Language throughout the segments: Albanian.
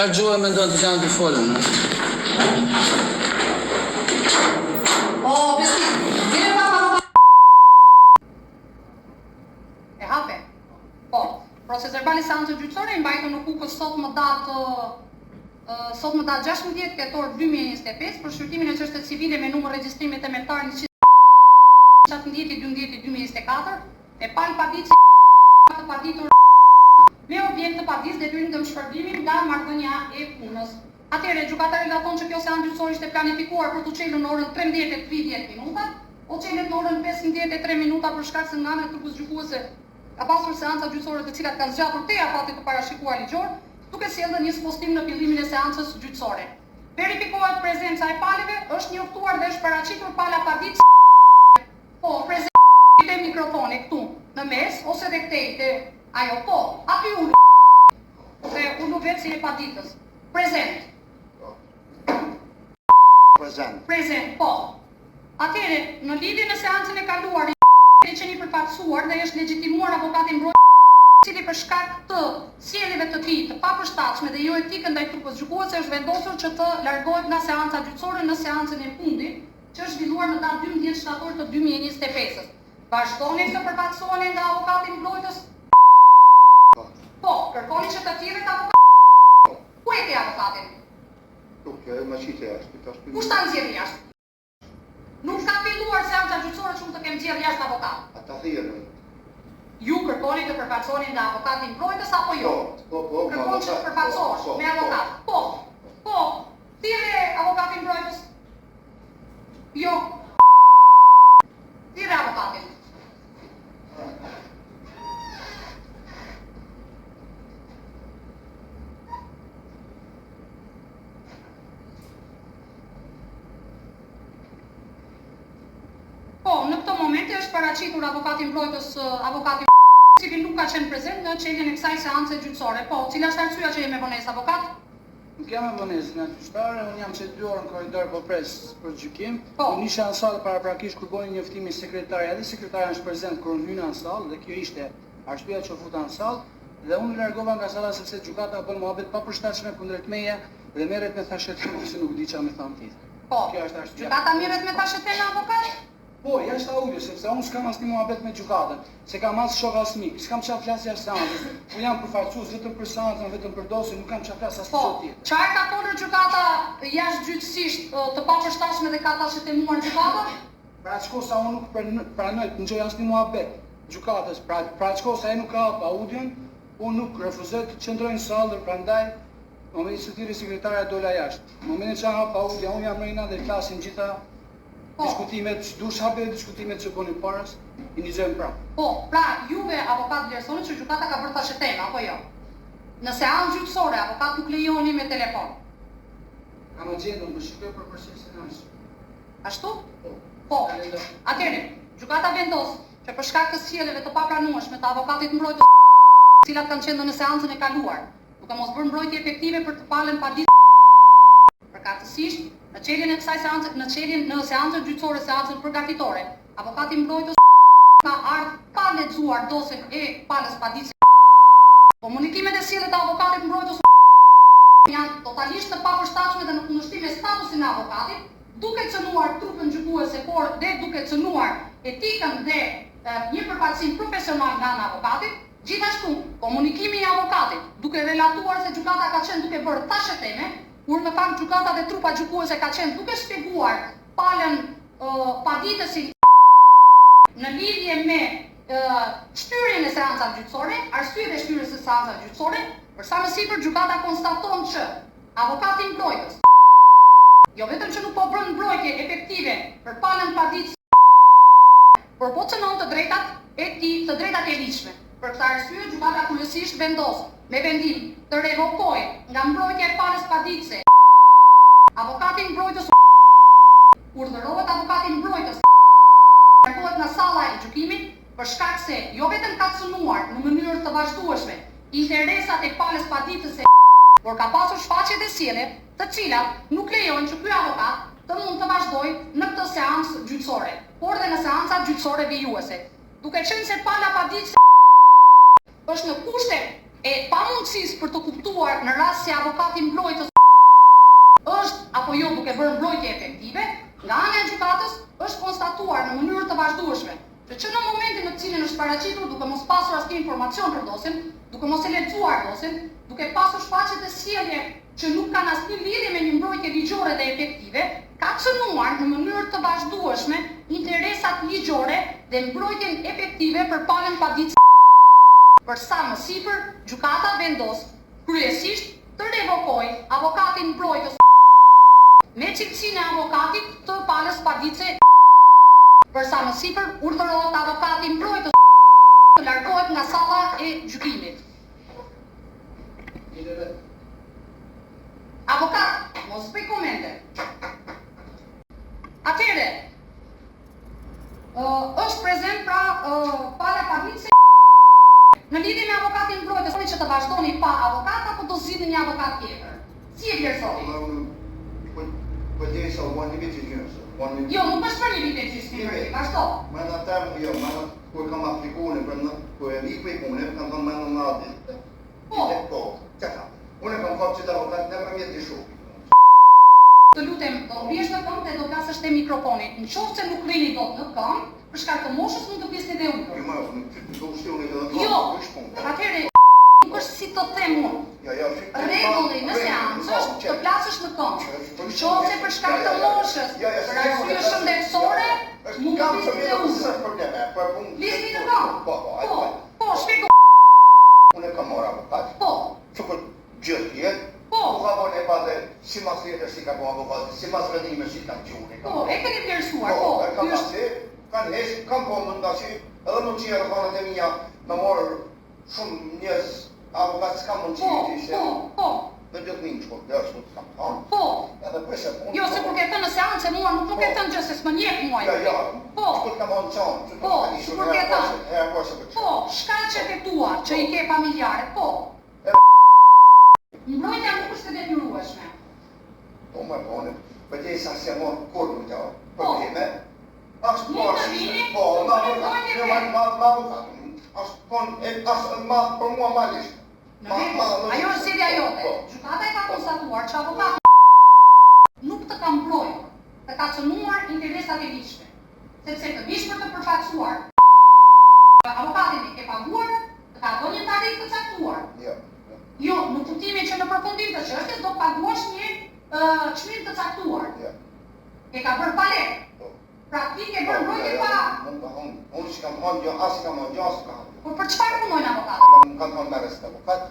Çfarë gjuhë mendon të janë të folën? Proces verbali seancës gjyqësore i mbajtur në Kukës sot më datë 16 tetor 2025 për shqyrtimin e çështës civile me numër regjistrimi themeltar 117/12/2024 e palë paditje të paditur me objekt të paditës detyrim të shpërblimin nga marrëdhënia e punës. Atëherë gjykatari relaton që kjo seancë gjyqësore ishte planifikuar për të çelur në orën 13:30 minuta, o çelet në orën 15:03 minuta për shkak se nga ana e trupës gjykuese ka pasur seanca gjyqësore të cilat kanë zgjatur te afati të parashikuar ligjor, duke sjellë një spostim në fillimin e seancës gjyqësore. Verifikohet prezenca e palëve, është njoftuar dhe është paraqitur pala paditës. Po, prezenca e mikrofoni këtu në mes ose edhe këtej te ajo po, aty ulu. Dhe ulu vetë si e paditës. Prezent. Prezent, po. Atëherë, në lidhje në seancën e kaluar e qeni përfaqësuar dhe është legjitimuar avokati mbrojtës, i cili për shkak të sjelljes të tij të papërshtatshme dhe jo etike ndaj trupës gjykuese është vendosur që të largohet nga seanca gjyqësore në seancën e fundit, që është zhvilluar në datë 12 shtator të 2025. Vazhdoni të përfaqësoheni nga avokati mbrojtës? Po, kërkoni që të thirret avokati. Ku e ke avokatin? Nuk, ma qite jashtë. Kush ta nxjerr jashtë? Nuk ka filluar seanca gjyqësore që unë të kem nxjerr jashtë avokat. Ata thirrën. Ju kërkoni të përfaqësoheni nga avokati mbrojtës apo jo? Po, kërkoni që të përfaqësohesh me avokat. Po, thirrje avokati mbrojtës. Jo. Thirrje avokatin. Po, në këtë moment është paraqitur avokati mbrojtës, avokati i cili nuk ka qenë prezent në çeljen e kësaj seance gjyqësore. Po, cila është arsyeja që jemi me vonesë avokat? Nuk jam me vonesë nga gjyqtare, unë jam që 2 orë në korridor po pres për gjykim. Po. Unë isha në sallë paraprakisht kur boni njoftimin sekretarja dhe sekretarja është prezent kur unë hyna në sallë dhe kjo ishte arsyeja që futa në sallë dhe unë largova nga salla sepse gjykata bën mohabet papërshtatshme kundrejt meje dhe merret me thashetem ose nuk di çfarë më thon tjetër. Po. Kjo është arsyeja. Gjykata merret me thashetem avokat? Po, jashtë audio, sepse unë s'kam asnjë muhabet me gjykatën, se kam as shoh as mik, s'kam çfarë flas jashtë seancës. Unë jam përfaqësues vetëm për seancën, vetëm për dosjen, nuk kam çfarë flas as Po, tjetër. çfarë ka folur gjykata jashtë gjyqësisht të papërshtatshme dhe ka thashetemuar gjykata? Pra çkosa unë nuk pranoj të ngjoj asnjë muhabet gjykatës, pra çkosa ai nuk ka hap audion, unë nuk refuzoj të qëndroj në sallë, prandaj në momentin që thirrë sekretarja dola jashtë. Në momentin që hap audion, unë jam rëna dhe flasim gjitha diskutimet, dush hape diskutimet që boni paras, i njëzojmë prapë. Po, pra, juve avokat vlerësoni që gjykata ka bërë thashetem, apo jo? Në seancë gjyqësore, avokat nuk lejoni me telefon. Kam agjendën, më shikoj për procesën e ardhshëm. Ashtu? Po. Atëherë, gjykata vendos që për shkak të sjelljeve të papranueshme të avokatit mbrojtës, të cilat kanë qenë në seancën e kaluar, duke mos bërë mbrojtje efektive për të palën paditës, përkatësisht në çeljen e kësaj seance, në seancën gjyqësore, seancën përgatitore, avokati mbrojtës ka ardhur pa lexuar dosjen e palës paditës. Komunikimet e sjelljes të avokatit mbrojtës janë totalisht të papërshtatshme dhe në kundërshtim me statusin e avokatit, duke cënuar trupën gjykuese, por dhe duke cënuar etikën dhe një përfaqësim profesional nga ana avokatit. Gjithashtu, komunikimi i avokatit, duke relatuar se gjykata ka qenë duke bërë thasheteme, kur në fakt gjykata dhe trupa gjykuese ka qenë duke shpjeguar palën paditësit në lidhje me shtyrjen e seancave gjyqësore, arsyet e shtyrjes së seancave gjyqësore, për sa më sipër gjykata konstaton që avokati mbrojtës jo vetëm që nuk po bën mbrojtje efektive për palën paditës, por po cënon të drejtat e tij, të drejtat e ligjshme. Për këtë arsye gjykata kryesisht vendos me vendim të revokojë nga mbrojtja e palës paditëse avokatin mbrojtës, urdhërohet avokatin mbrojtës largohet nga salla e gjykimit për shkak se jo vetëm ka cënuar në mënyrë të vazhdueshme interesat e palës paditëse, por ka pasur shfaqjet e sjellje të cilat nuk lejojnë që ky avokat të mund të vazhdojë në këtë seancë gjyqësore, por dhe në seanca gjyqësore vijuese. Duke qenë se pala paditëse është në kushte e pamundësisë për të kuptuar në rast se avokati mbrojtës është apo jo duke bërë mbrojtje efektive, nga ana e gjykatës është konstatuar në mënyrë të vazhdueshme që në momentin në të cilin është paraqitur duke mos pasur asnjë informacion për dosjen, duke mos e lexuar dosjen, duke pasur shfaqjet e sjellje që nuk kanë asnjë lidhje me një mbrojtje ligjore dhe efektive, ka cënuar në mënyrë të vazhdueshme interesat ligjore dhe mbrojtjen efektive për palën paditëse. Për sa më sipër, gjykata vendos kryesisht të revokojë avokatin mbrojtës me cilësinë e avokatit të palës paditëse. Për sa më sipër, urdhërohet avokati mbrojtës të largohet nga salla e gjykimit. Avokat, mos bëj komente. Atëherë, është prezent pra pala paditëse. Në lidhje me avokatin mbrojtës, që të vazhdoni pa avokat apo do zgjidhni një avokat tjetër? Si e vlerësoni? Përderisa u bën një vit gjysmë. Jo, nuk është për një vit e gjysmë, vazhdo. Më në termë, jo, më në kur kam aplikuar për në kur e liku i punë, kam thënë më në 90 ditë. Po, çka? Unë kam fat që avokat në përmjet të shoku. Të lutem, do rriesh në këmbë dhe do flasësh te mikrofoni. Nëse nuk rrini dot në këmbë, për shkak të moshës mund të flisni dhe unë. Jo, më do ushtoni edhe Jo, atëherë nuk është si të them unë. Rregulli në seancë është të flasësh në këmbë. Nëse për shkak të moshës, për arsye shëndetësore, mund të flisni dhe unë. Flisni në këmbë. Po, shpjego. Unë kam marrë avokat. Po. Çukur gjithë jetë. Po. U ka vonë padë si mas tjetër si ka bëu avokat, si mas vendime si kanë qenë. Po, e keni vlerësuar, po. Kam pasë, kanë hesh, kam po mund tash, edhe mund të jera kanë të mia, më morë shumë njerëz avokat s'kam mund të ishte. Po. Në gjithë një shkollë, dhe është s'kam thonë. Po. Edhe përse punë. Jo, se kur ke thënë në seancë mua nuk ke thënë gjë se s'më njeh mua. Jo. Po. Shkollë kam vonë çon. Po, kur ke thënë. Po, shkaq që efektuar, që i ke familjarët, po. Mbrojtja nuk është e detyrueshme. Po më vonë, përderisa se mon kur më të probleme. Ashtë po ashtë. Po, ma për mua ma lishtë. Ajo është zgjedhja jote. Gjykata e ka konstatuar që avokati nuk të ka mbrojtur, të ka cënuar interesat e ligjshme, sepse të bishme të përfaqësuar avokatin e ke paguar, të ka dhënë një tarifë të caktuar. Jo, në kuptimin që në përfundim të çështjes do paguash një çmim të caktuar. E ka bërë pa lekë. Praktike bërë mbrojtje pa. Unë që kam thonë jo, as kam thonë jo, as kam. Po për çfarë punojnë avokatët? Kam thonë me rest avokat.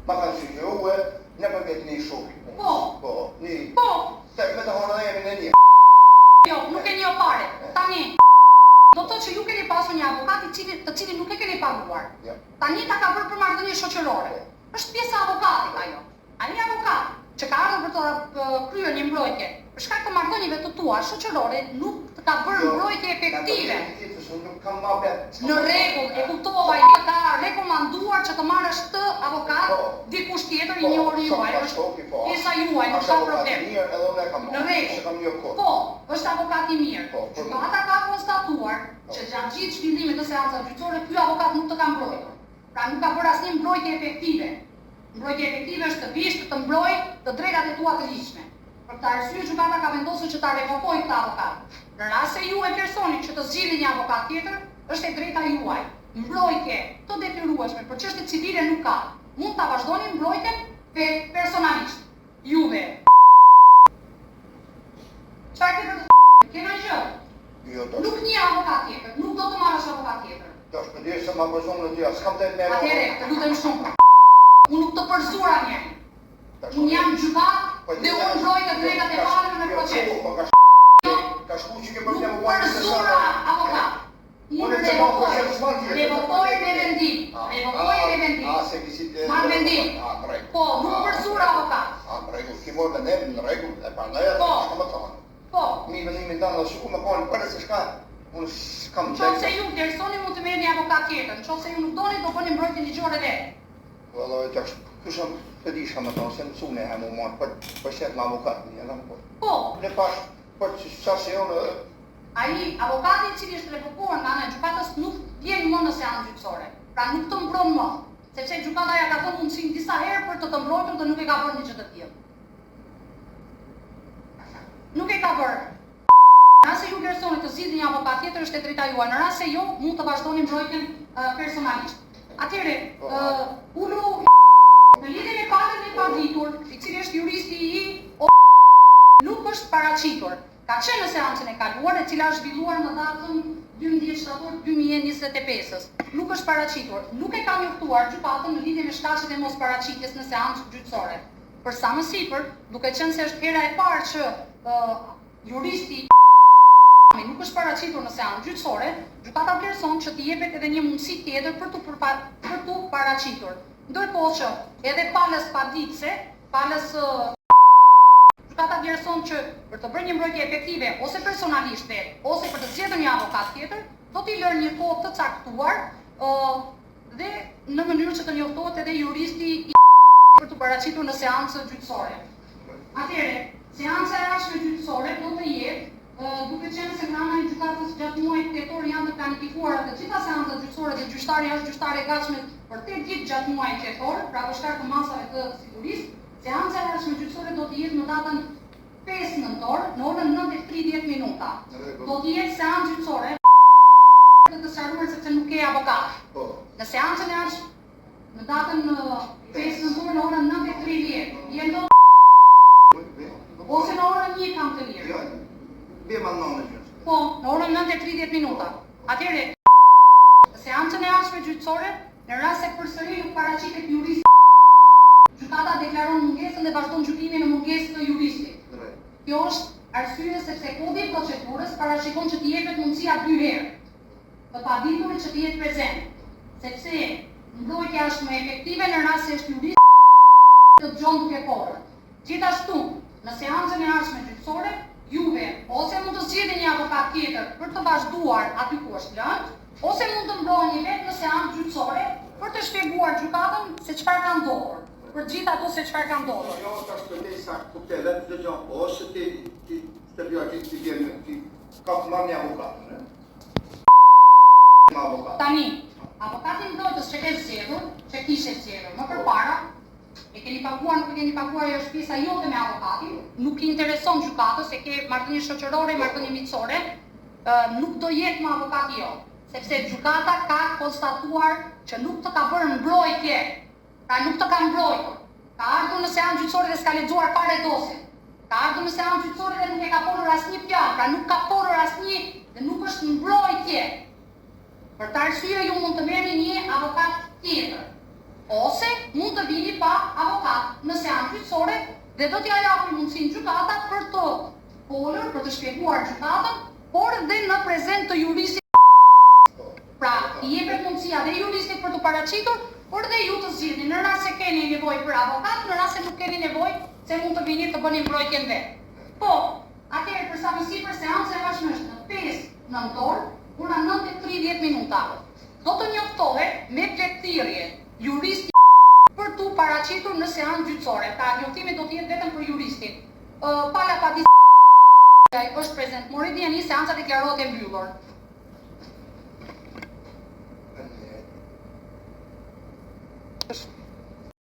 Ma kanë sugjeruar në përmjet një shoku. Po. Se me të honë jemi në një. Jo, nuk e një fare. Tani do të thotë që ju keni pasur një avokat të cilin nuk e keni paguar. Tani ta ka bërë për marrëdhënie shoqërore. Është pjesa avokatit ajo. Ai avokat që ka ardhur për të kryer një mbrojtje, për shkak të marrëdhënieve të tua shoqërore, nuk të ka bërë mbrojtje efektive. Në rregull, e kuptova, ai ka rekomanduar që të marrësh të avokat dikush tjetër i njohur juaj, është pjesa juaj, nuk ka problem. Në rregull. Po, është avokat i mirë. Gjykata ka konstatuar që gjatë gjithë zhvillimit të seancave gjyqësore ky avokat nuk të ka mbrojtur. Pra nuk ka bërë asnjë mbrojtje efektive. Mbrojtje efektive është të bishtë të mbrojë të drejtat e tua të ligjshme. Për këtë arsye gjykata ka vendosur që ta revokojë këtë avokat. Në rast se ju e personi që të zgjidhni një avokat tjetër, është e drejta juaj. Mbrojtje të detyrueshme për çështje civile nuk ka. Mund ta vazhdoni mbrojtjen personalisht. Juve. Çfarë ke për të kena gjë? Nuk një avokat tjetër, nuk do të marrësh avokat tjetër. Tash përderisa ma përzonë në tja, s'kam të me... Atëherë, të lutem shumë. Unë nuk të përzura njeri. Unë jam gjykat dhe unë mbroj të drejtat e palëve në proces. Ka shku që ke përgjë Nuk përzura avokat. Unë revokoj me vendim. Marë vendim. Po, nuk përzura avokat. Në rregull, ki morë vendim, në rregull, e prandaj atë shka më thonë. Po. Mi vendimin tanë dhe shuku më konë, përre se shka, unë s'kam të Nëse ju personi mund të merrni një avokat tjetër, nëse ju nuk doni do bëni mbrojtje ligjore vetë. Valla, tash kusham të disha më thonë, se mësune e mu marë, për shetë më avokat një, në më Po. Ne pash, për që se jonë... Ai, avokati i cili është revokuar nga ana e gjykatës nuk vjen më në seancë gjyqësore. Pra nuk të mbron më. sepse gjykata ja ka dhënë mundësinë disa herë për të mbrojtur dhe nuk e ka bërë një gjë të tillë. Nuk e ka bërë. Në rast se ju personi të zgjidhni një avokat tjetër është e drejta juaj. Në rast se jo, mund të vazhdoni mbrojtjen personalisht. Atëherë, ulu në lidhje me fatin e paditur, i cili është juristi i nuk është paraqitur. Ka qenë në seancën e kaluar, e cila është zhvilluar në datën 12 shtator 2025-s. Nuk është paraqitur. Nuk e ka njoftuar gjykatën në lidhje me shkaqet e mosparaqitjes në seancë gjyqësore. Për sa më sipër, duke qenë se është hera e parë që juristi nuk është paraqitur në seancë gjyqësore, gjykata vlerëson që t'i jepet edhe një mundësi tjetër për tu paraqitur. Ndërkohë që edhe palës paditëse, palës gjykata vlerëson që për të bërë një mbrojtje efektive ose personalisht ose për të zgjedhur një avokat tjetër, do t'i lërë një kohë të caktuar dhe në mënyrë që të njoftohet edhe juristi për të paraqitur në seancë gjyqësore. Atëherë, seanca e ardhshme gjyqësore do të jetë duke qenë se nga ana e gjykatës gjatë muajit tetor janë të planifikuara të gjitha seancat gjyqësore dhe gjyqtari është gjyqtar i gatshëm për 8 ditë gjatë muajit tetor, pra për shkak të masave të sigurisë, seanca e ardhshme gjyqësore do të jetë në datën 5 nëntor në orën 9:30 minuta. Do të jetë seancë gjyqësore të sqaruar sepse nuk ke avokat. Në seancën e ardhshme në datën 5 nëntor në orën 9:30 jendo ose në orën 1 kam të lirë. Po, në orën 9:30 minuta. Atëherë, në seancën e ardhshme gjyqësore, në rast se përsëri nuk paraqitet juristi, gjykata deklaron mungesën dhe vazhdon gjykimin në mungesë të juristit. Kjo është arsye sepse kodi i procedurës parashikon që t'i jepet mundësia 2 herë të paditurit që të jetë prezent, sepse mbrojtja është më efektive në rast se është juristi të dëgjon duke kohër. Gjithashtu, në seancën e ardhshme gjyqësore, juve ose mund të zgjidhni një avokat tjetër për të vazhduar aty ku është lënë, ose mund të mbrojeni vetë në seancë gjyqësore për të shpjeguar gjykatën se çfarë ka ndodhur. Për gjithë ato se çfarë ka ndodhur. Jo, ta shpjegoj saktë kuptoj vetë gjë, ose ti të bëj ti vjen ka të marrë një avokat. Tani, avokati mbrojtës që ke zgjedhur, që kishe zgjedhur më përpara, e keni paguar, nuk e keni paguar, ajo është pjesa jote me avokatin, nuk i intereson gjykatës, se ke marrëdhënie shoqërore, marrëdhënie miqësore, nuk do jetë me avokati jo, sepse gjykata ka konstatuar që nuk të ka bërë mbrojtje, pra nuk të ka mbrojtur. Ka ardhur në seancë gjyqësore dhe s'ka lexuar fare dosin. Ka ardhur në seancë gjyqësore dhe nuk e ka folur asnjë fjalë, pra nuk ka folur asnjë dhe nuk është mbrojtje. Për të arsye ju mund të merrni një avokat tjetër. Ose mund të vini pa avokat në seancë gjyqësore dhe do t'ja japë mundësinë gjykata për të folur, për të shpjeguar gjykatën, por dhe në prezent të juristit. Pra, i jepet mundësia dhe juristit për të paraqitur, por dhe ju të zgjidhni në rast se keni nevojë për avokat, në rast se nuk keni nevojë, se mund të vini të bëni mbrojtjen vetë. Po, atëherë për sa më sipër seanca e ardhshme është në 5 nëntor, ora 9:30 minuta. Do të njoftohet me pleqthirrje juristi për tu paraqitur në seancë gjyqësore. Pra, njoftimi do të jetë vetëm për juristin. Pala padisë është prezent. Mori vjen një seanca deklarohet e mbyllur.